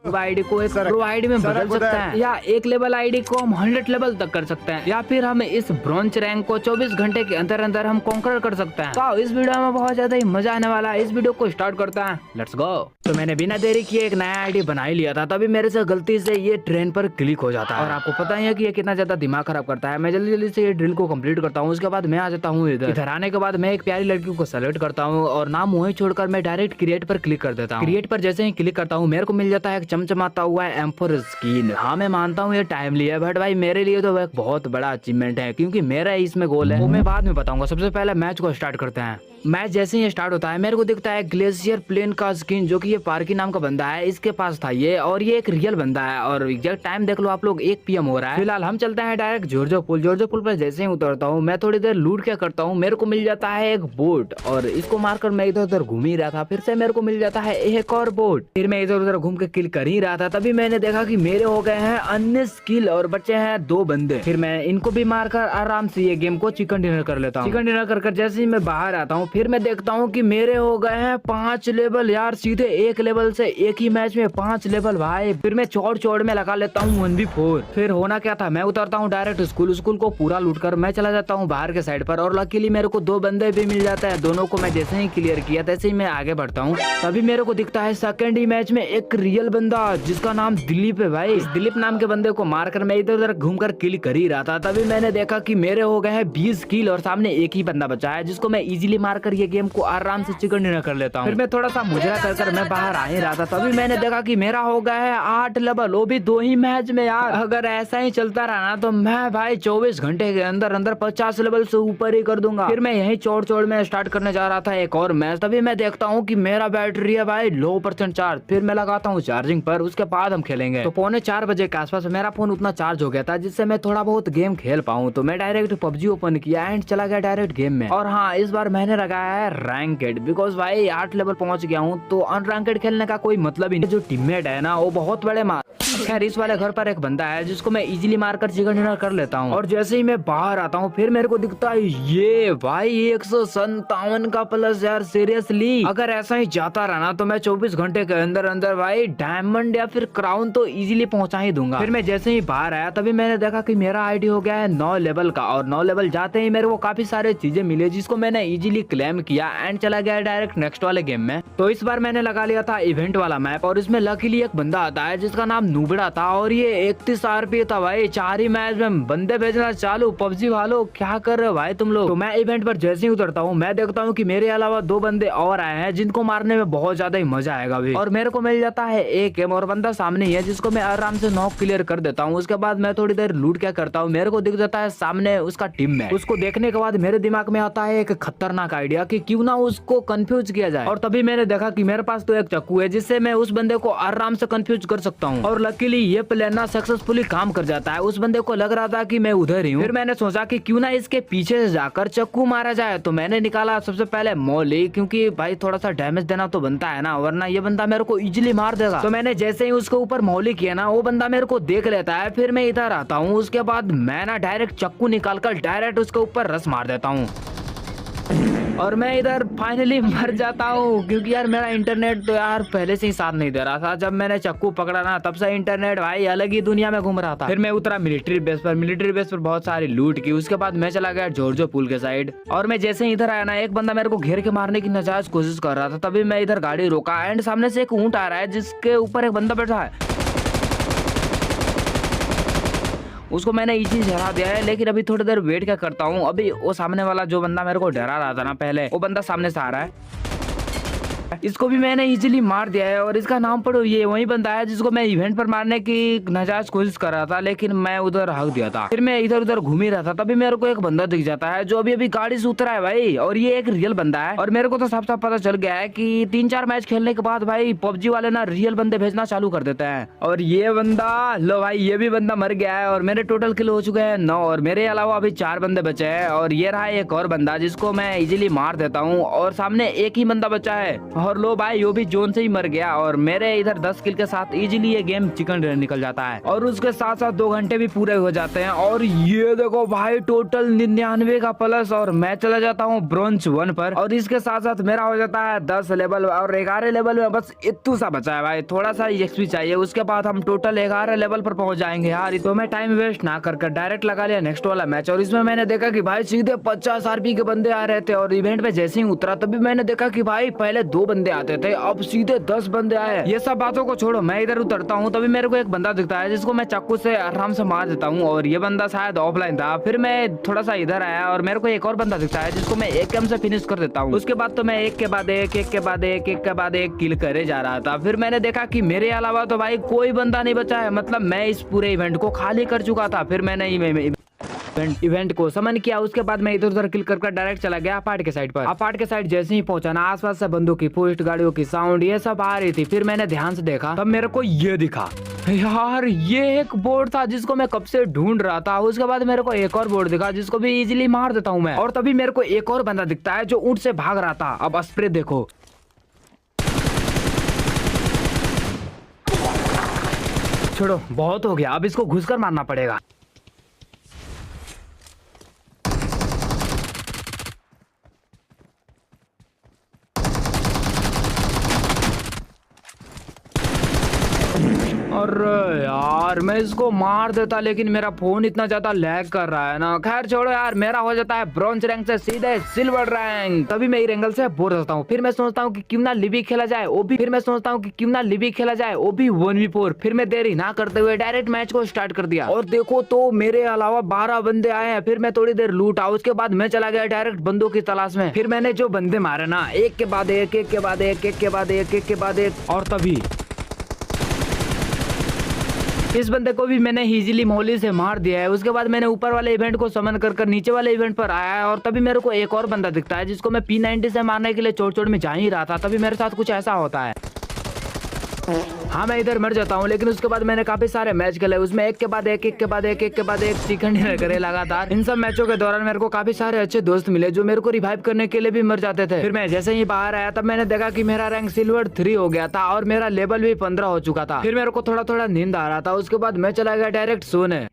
ID को एक pro ID में बदल सकते हैं, या एक लेवल आईडी को हम 100 लेवल तक कर सकते हैं, या फिर हम इस ब्रॉन्ज रैंक को 24 घंटे के अंदर अंदर हम कॉन्कर कर सकते हैं। तो इस वीडियो में बहुत ज्यादा ही मजा आने वाला है। इस वीडियो को स्टार्ट करते हैं, लेट्स गो। तो मैंने बिना देरी किए एक नया आईडी बना ही लिया था, तभी मेरे से गलती से ये ट्रेन पर क्लिक हो जाता है। और आपको पता ही है कि ये कितना ज्यादा दिमाग खराब करता है। मैं जल्दी जल्दी से ये ड्रिल को कंप्लीट करता हूँ, उसके बाद मैं आ जाता हूँ इधर आने के बाद मैं एक प्यारी लड़की को सेलेक्ट करता हूँ और नाम वहीं छोड़कर मैं डायरेक्ट क्रिएट पर क्लिक कर देता हूँ। क्रिएट पर जैसे ही क्लिक करता हूँ मेरे को मिल जाता है एक चमचमाता हुआ M4 स्किन। हाँ मैं मानता हूँ ये टाइमली है, बट भाई मेरे लिए तो एक बहुत बड़ा अचीवमेंट है, क्योंकि मेरा इसमें गोल है वो मैं बाद में बताऊंगा। सबसे पहले मैच को स्टार्ट करते हैं। मैच जैसे ही स्टार्ट होता है मेरे को दिखता है ग्लेशियर प्लेन का स्किन, जो कि ये पार्की नाम का बंदा है, इसके पास था ये, और ये एक रियल बंदा है। और एग्जैक्ट टाइम देख लो आप लोग, 1 PM हो रहा है। फिलहाल हम चलते हैं डायरेक्ट जॉर्जो पुल पर जैसे ही उतरता हूँ मैं थोड़ी देर लूट क्या करता हूँ, मेरे को मिल जाता है एक बोट, और इसको मारकर मैं इधर उधर घूम ही रहा था। फिर से मेरे को मिल जाता है एक और बोट, फिर मैं इधर उधर घूम के किल कर ही रहा था, तभी मैंने देखा कि मेरे हो गए हैं अन्य स्किल और बचे हैं 2 बंदे। फिर मैं इनको भी मारकर आराम से ये गेम को चिकन डिनर कर लेता हूँ। चिकन डिनर कर जैसे ही मैं बाहर आता हूँ फिर मैं देखता हूँ कि मेरे हो गए हैं 5 लेवल यार, सीधे एक लेवल से एक ही मैच में 5 लेवल भाई। फिर मैं चौड़ में लगा लेता हूँ 1v4। फिर होना क्या था, मैं उतरता हूँ डायरेक्ट स्कूल को पूरा लूट कर मैं चला जाता हूँ बाहर के साइड पर, और लकीली मेरे को 2 बंदे भी मिल जाता है। दोनों को मैं जैसे ही क्लियर किया तैसे ही मैं आगे बढ़ता हूँ, तभी मेरे को दिखता है सेकंड ही मैच में एक रियल बंदा जिसका नाम दिलीप है भाई। इस दिलीप नाम के बंदे को मारकर मैं इधर उधर घूमकर किल कर ही रहा था, तभी मैंने देखा कि मेरे हो गए हैं 20 किल और सामने एक ही बंदा बचा है, जिसको मैं इजीली मारकर ये गेम को आराम से चिकन डिनर कर लेता हूँ। फिर मैं थोड़ा सा मुजरा कर मैं बाहर आ ही रहा था, तभी मैंने देखा कि मेरा हो गया है 8 लेवल, वो भी 2 ही मैच में यार। अगर ऐसा ही चलता रहा ना तो मैं भाई 24 घंटे के अंदर अंदर 50 लेवल से ऊपर ही कर दूंगा। फिर मैं यही चौड़ में स्टार्ट करने जा रहा था एक और मैच, तभी मैं देखता हूँ कि मेरा बैटरी है भाई लो % चार्ज। फिर मैं लगाता हूँ चार्जिंग पर, उसके बाद हम खेलेंगे। तो 3:45 बजे के आसपास मेरा फोन उतना चार्ज हो गया था जिससे मैं थोड़ा बहुत गेम खेल पाऊँ, तो मैं डायरेक्ट PUBG ओपन किया एंड चला गया डायरेक्ट गेम में। और हाँ इस बार मैंने लगाया है रैंकेड, बिकॉज भाई 8 लेवल पहुंच गया हूँ तो अनरैंकेड खेलने का कोई मतलब ही नहीं। जो टीममेट है ना वो बहुत बड़े खैर इस वाले घर पर एक बंदा है जिसको मैं इजीली मारकर चिकन डिनर कर लेता हूँ। और जैसे ही मैं बाहर आता हूँ फिर मेरे को दिखता है ये भाई 157 का प्लस यार, सीरियसली अगर ऐसा ही जाता रहा ना तो मैं 24 घंटे के अंदर अंदर भाई डायमंड या फिर क्राउन तो इजीली पहुंचा ही दूंगा। फिर मैं जैसे ही बाहर आया तभी मैंने देखा कि मेरा आईडी हो गया है 9 लेवल का, और 9 लेवल जाते ही मेरे को काफी सारे चीजें मिले जिसको मैंने इजीली क्लेम किया एंड चला गया डायरेक्ट नेक्स्ट वाले गेम में। तो इस बार मैंने लगा लिया था इवेंट वाला मैप, और इसमें लकीली एक बंदा आता है जिसका नाम नुबड़ा था, और ये 31 RP था भाई। 4 ही मैच में बंदे भेजना चालू। PUBG वालों क्या कर रहे हो भाई तुम लोग। तो मैं इवेंट पर जैसे ही उतरता हूँ मैं देखता हूँ कि मेरे अलावा 2 बंदे और आए हैं जिनको मारने में बहुत ज्यादा ही मजा आएगा भी, और मेरे को मिल जाता है एक एम, और बंदा सामने ही है जिसको मैं आराम से नॉक क्लियर कर देता हूँ। उसके बाद मैं थोड़ी देर लूट क्या करता हूँ, मेरे को दिख जाता है सामने उसका टीम में। उसको देखने के बाद मेरे दिमाग में आता है एक खतरनाक आइडिया कि क्यों ना उसको कंफ्यूज किया जाए, और तभी मैंने देखा कि मेरे पास तो एक चाकू है जिससे मैं उस बंदे को आराम से कंफ्यूज कर सकता हूँ। और लकीली ये प्लान ना सक्सेसफुली काम कर जाता है। उस बंदे को लग रहा था कि मैं उधर ही हूँ। फिर मैंने सोचा कि क्यों ना इसके पीछे से जाकर चाकू मारा जाए, तो मैंने निकाला सबसे पहले मौली, क्योंकि भाई थोड़ा सा डैमेज देना तो बनता है ना, वरना ये बंदा मेरे को इजीली मार देगा। तो मैंने जैसे ही उसके ऊपर मौली किया ना वो बंदा मेरे को देख लेता है। फिर मैं इधर आता हूँ, उसके बाद मैं ना डायरेक्ट चाकू निकालकर डायरेक्ट उसके ऊपर रस मार देता हूँ, और मैं इधर फाइनली मर जाता हूँ, क्योंकि यार मेरा इंटरनेट तो यार पहले से ही साथ नहीं दे रहा था। जब मैंने चाकू पकड़ा ना तब से इंटरनेट भाई अलग ही दुनिया में घूम रहा था। फिर मैं उतरा मिलिट्री बेस पर बहुत सारी लूट की। उसके बाद मैं चला गया जॉर्जो पुल के साइड, और मैं जैसे ही इधर आया ना एक बंदा मेरे को घेर के मारने की नाजायज कोशिश कर रहा था, तभी मैं इधर गाड़ी रोका एंड सामने से एक ऊंट आ रहा है जिसके ऊपर एक बंदा बैठा है। उसको मैंने इजी डरा दिया है, लेकिन अभी थोड़ी देर वेट क्या करता हूँ। अभी वो सामने वाला जो बंदा मेरे को डरा रहा था ना पहले, वो बंदा सामने से आ रहा है। इसको भी मैंने इजीली मार दिया है, और इसका नाम पढ़ो ये वही बंदा है जिसको मैं इवेंट पर मारने की नाजायज कोशिश कर रहा था, लेकिन मैं उधर हक दिया था। फिर मैं इधर उधर घूम ही रहा था, तभी मेरे को एक बंदा दिख जाता है जो अभी गाड़ी से उतरा है भाई, और ये एक रियल बंदा है। और मेरे को तो साफ साफ पता चल गया है कि 3-4 मैच खेलने के बाद भाई PUBG वाले ना रियल बंदे भेजना चालू कर देते हैं। और ये बंदा लो भाई, ये भी बंदा मर गया है, और मेरे टोटल किल हो चुके हैं 9, और मेरे अलावा अभी 4 बंदे बचे हैं। और ये रहा एक और बंदा जिसको मैं इजीली मार देता हूँ, और सामने एक ही बंदा बचा है, और और लो भाई यो भी जोन से ही मर गया और मेरे इधर 10 किल के साथ इजीली ये गेम चिकन डिनर निकल जाता है और उसके साथ साथ 2 घंटे भी पूरे हो जाते हैं। और ये देखो भाई टोटल 99 का प्लस और मैं चला जाता हूँ ब्रॉन्ज 1 पर और इसके साथ साथ मेरा हो जाता है 10 लेवल और 11 लेवल में बस इतू सा बचा है भाई, थोड़ा सा एक्सपी चाहिए, उसके बाद हम टोटल 11 लेवल पर पहुंच जाएंगे यार। तो मैं टाइम वेस्ट ना कर डायरेक्ट लगा लिया नेक्स्ट वाला मैच और इसमें मैंने देखा कि भाई सीधे 50 आरपी के बंदे आ रहे थे और इवेंट पे जैसे ही उतरा तभी मैंने देखा कि भाई पहले 2 बंदे आते थे अब सीधे 10 बंदे आए। ये सब बातों को छोड़ो, मैं इधर उतरता हूँ तभी मेरे को एक बंदा दिखता है जिसको मैं चाकू से आराम से मार देता हूँ और ये बंदा शायद ऑफलाइन था। फिर मैं थोड़ा सा इधर आया और मेरे को एक और बंदा दिखता है जिसको मैं एक गेम से फिनिश कर देता हूँ। उसके बाद तो मैं एक के बाद एक किल करे जा रहा था। फिर मैंने देखा कि मेरे अलावा तो भाई कोई बंदा नहीं बचा है, मतलब मैं इस पूरे इवेंट को खाली कर चुका था। फिर मैंने इवेंट को समन किया, उसके बाद मैं इधर उधर किल कर डायरेक्ट चला गया अपार्ट के साइड पर। अपार्ट के साइड जैसे ही पहुंचा ना आसपास से बंदूक की पोस्ट गाड़ियों की साउंड ये सब आ रही थी। फिर मैंने ध्यान से देखा तब मेरे को ये दिखा यार, ये एक बोर्ड था जिसको मैं कब से ढूंढ रहा था। उसके बाद मेरे को एक और बोर्ड दिखा जिसको भी इजीली मार देता हूँ मैं और तभी मेरे को एक और बंदा दिखता है जो ऊंट से भाग रहा था। अब स्प्रे देखो, छोड़ो बहुत हो गया, अब इसको घुसकर मारना पड़ेगा। अरे यार मैं इसको मार देता लेकिन मेरा फोन इतना ज्यादा लैग कर रहा है ना। खैर छोड़ो यार, मेरा हो जाता है ब्रॉन्ज रैंक से सीधे सिल्वर रैंक। तभी मैं एंगल से बोर होता हूँ। फिर मैं सोचता हूँ कि क्यों ना लिबी खेला जाए वो भी 1v4। फिर मैं देरी ना करते हुए डायरेक्ट मैच को स्टार्ट कर दिया और देखो तो मेरे अलावा 12 बंदे आए हैं। फिर मैं थोड़ी देर लूटा, उसके बाद मैं चला गया डायरेक्ट बंदों की तलाश में। फिर मैंने जो बंदे मारे ना एक के बाद एक और तभी इस बंदे को भी मैंने इजीली मोली से मार दिया है। उसके बाद मैंने ऊपर वाले इवेंट को समन कर नीचे वाले इवेंट पर आया है और तभी मेरे को एक और बंदा दिखता है जिसको मैं P90 से मारने के लिए चोट में जा ही रहा था। तभी मेरे साथ कुछ ऐसा होता है, हाँ मैं इधर मर जाता हूँ। लेकिन उसके बाद मैंने काफी सारे मैच खेले, उसमें एक के बाद एक चिकन डिनर करे लगातार। इन सब मैचों के दौरान मेरे को काफी सारे अच्छे दोस्त मिले जो मेरे को रिवाइव करने के लिए भी मर जाते थे। फिर मैं जैसे ही बाहर आया तब मैंने देखा कि मेरा रैंक सिल्वर 3 हो गया था और मेरा लेवल भी 15 हो चुका था। फिर मेरे को थोड़ा नींद आ रहा था, उसके बाद मैं चला गया डायरेक्ट सोने।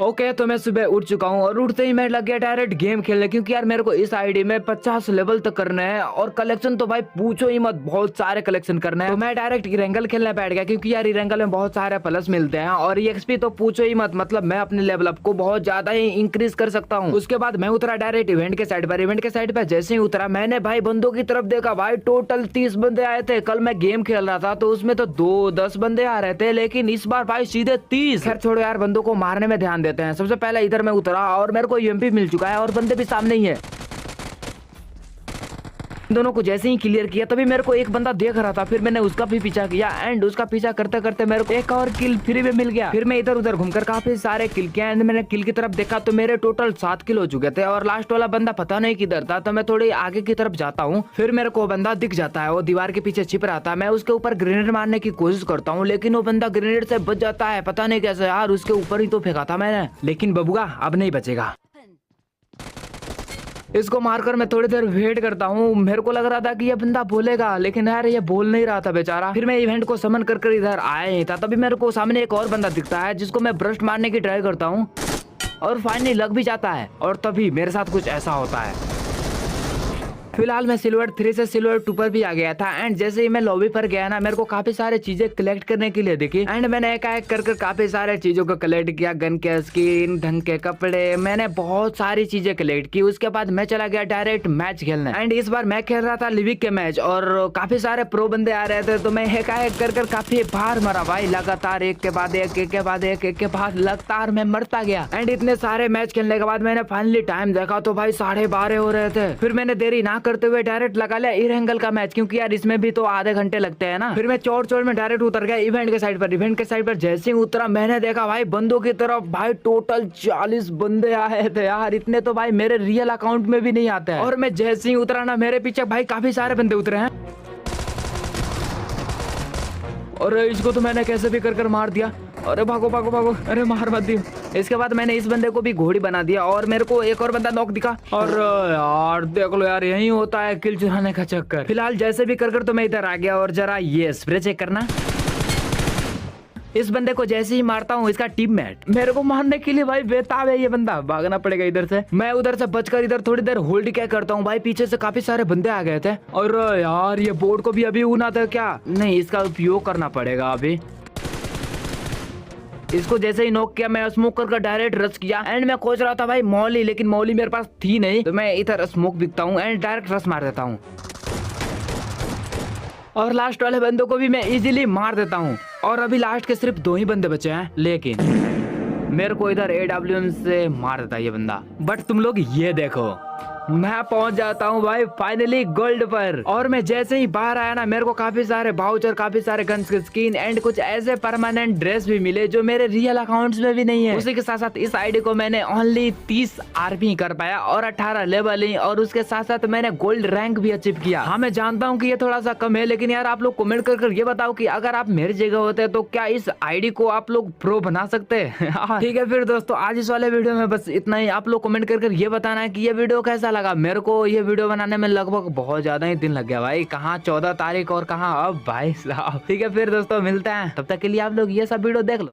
ओके तो मैं सुबह उठ चुका हूँ और उठते ही मैं लग गया डायरेक्ट गेम खेलने, क्योंकि यार मेरे को इस आईडी में 50 लेवल तक करना है और कलेक्शन तो भाई पूछो ही मत, बहुत सारे कलेक्शन करने हैं। तो मैं डायरेक्ट इरेंगल खेलने बैठ गया, क्योंकि यार इरेंगल में बहुत सारे प्लस मिलते हैं और एक्सपी तो पूछो ही मत, मतलब मैं अपने लेवल अप को बहुत ज्यादा ही इंक्रीज कर सकता हूँ। उसके बाद मैं उतरा डायरेक्ट इवेंट के साइड पर। जैसे ही उतरा मैंने भाई बंदों की तरफ देखा, भाई टोटल 30 बंदे आए थे। कल मैं गेम खेल रहा था तो उसमें तो 2-10 बंदे आ रहे थे, लेकिन इस बार भाई सीधे 30। खैर छोड़ो यार, बंदों को मारने में ध्यान देते हैं। सबसे पहले इधर मैं उतरा और मेरे को यूएमपी मिल चुका है और बंदे भी सामने ही है। दोनों को जैसे ही क्लियर किया तभी मेरे को एक बंदा देख रहा था। फिर मैंने उसका भी पीछा किया एंड उसका पीछा करते करते मेरे को एक और किल फ्री में मिल गया। फिर मैं इधर उधर घूमकर काफी सारे किल किया एंड मैंने किल की तरफ देखा तो मेरे टोटल 7 किल हो चुके थे और लास्ट वाला बंदा पता नहीं किधर था। तो मैं थोड़ी आगे की तरफ जाता हूँ, फिर मेरे को बंदा दिख जाता है, वो दीवार के पीछे छिप रहा था। मैं उसके ऊपर ग्रेनेड मारने की कोशिश करता हूँ लेकिन वो बंदा ग्रेनेड से बच जाता है, पता नहीं कैसे यार, उसके ऊपर ही तो फेंका था मैंने, लेकिन बबुआ अब नहीं बचेगा। इसको मारकर मैं थोड़ी देर वेट करता हूँ। मेरे को लग रहा था कि ये बंदा बोलेगा, लेकिन यार ये बोल नहीं रहा था बेचारा। फिर मैं इवेंट को समन कर इधर आया ही था, तभी मेरे को सामने एक और बंदा दिखता है जिसको मैं ब्रस्ट मारने की ट्राई करता हूँ और फाइनली लग भी जाता है और तभी मेरे साथ कुछ ऐसा होता है। फिलहाल मैं सिल्वर 3 से सिल्वर 2 पर भी आ गया था एंड जैसे ही मैं लॉबी पर गया ना, मेरे को काफी सारे चीजें कलेक्ट करने के लिए दिखी एंड मैंने एक कर काफी सारे चीजों को कलेक्ट किया। गन के स्किन, ढंग के कपड़े, मैंने बहुत सारी चीजें कलेक्ट की। उसके बाद मैं चला गया डायरेक्ट मैच खेलने एंड इस बार मैं खेल रहा था लिविक के मैच और काफी सारे प्रो बंदे आ रहे थे। तो मैं एक कर काफी बार मरा भाई, लगातार एक के बाद एक लगातार मैं मरता गया एंड इतने सारे मैच खेलने के बाद मैंने फाइनली टाइम देखा तो भाई 12:30 हो रहे थे। फिर मैंने देरी ना करते हुए डायरेक्ट लगा लिया इरेंगल का मैच, क्योंकि यार इसमें भी तो आधे घंटे लगते हैं ना। फिर मैं चोर में डायरेक्ट उतर गया इवेंट के साइड पर। जैसे ही उतरा मैंने देखा भाई बंदों की तरफ भाई टोटल 40 बंदे आए थे यार, इतने तो भाई मेरे रियल अकाउंट में भी नहीं आते हैं। और मैं जैसे ही उतरा ना, मेरे पीछे भाई काफी सारे बंदे उतरे हैं और इसको तो मैंने कैसे भी कर मार दिया। अरे भागो भागो भागो, अरे मार मत दियो। इसके बाद मैंने इस बंदे को भी घोड़ी बना दिया और मेरे को एक और बंदा नॉक दिखा। और यार देख लो यार, यही होता है किल चुराने का चक्कर। फिलहाल जैसे भी कर तो मैं इधर आ गया और जरा ये स्प्रे चेक करना। इस बंदे को जैसे ही मारता हूँ इसका टीममेट मेरे को मारने के लिए भाई बेताब है। ये बंदा भागना पड़ेगा इधर से। मैं उधर से बचकर इधर थोड़ी देर होल्ड क्या करता हूँ भाई। पीछे से काफी सारे बंदे आ गए थे। और यार ये बोर्ड को भी अभी उना था क्या? नहीं, इसका उपयोग करना पड़ेगा अभी। इसको जैसे ही नॉक किया मैं स्मोक कर डायरेक्ट रश किया एंड मैं खोज रहा था भाई मौली, लेकिन मौली मेरे पास थी नहीं, तो मैं इधर स्मोक बिकता हूँ एंड डायरेक्ट रश मार देता हूँ। और लास्ट वाले बंदों को भी मैं इजीली मार देता हूँ। और अभी लास्ट के सिर्फ 2 ही बंदे बचे हैं, लेकिन मेरे को इधर AWM से मार देता है ये बंदा। बट तुम लोग ये देखो, मैं पहुंच जाता हूँ भाई फाइनली गोल्ड पर। और मैं जैसे ही बाहर आया ना, मेरे को काफी सारे वाउचर, काफी सारे गन्स के स्किन एंड कुछ ऐसे परमानेंट ड्रेस भी मिले जो मेरे रियल अकाउंट्स में भी नहीं है। उसी के साथ साथ इस आईडी को मैंने ओनली 30 RP कर पाया और 18 लेवल ही, और उसके साथ साथ मैंने गोल्ड रैंक भी अचीव किया। हाँ मैं जानता हूँ कि ये थोड़ा सा कम है, लेकिन यार आप लोग कमेंट कर ये बताओ कि अगर आप मेरी जगह होते तो क्या इस आईडी को आप लोग प्रो बना सकते हैं? ठीक है फिर दोस्तों, आज इस वाले वीडियो में बस इतना ही। आप लोग कमेंट कर ये बताना है कि ये वीडियो कैसा लगा। मेरे को ये वीडियो बनाने में लगभग बहुत ज्यादा ही दिन लग गया भाई। कहाँ 14 तारीख और कहाँ अब भाई साहब। ठीक है फिर दोस्तों, मिलते हैं, तब तक के लिए आप लोग ये सब वीडियो देख लो।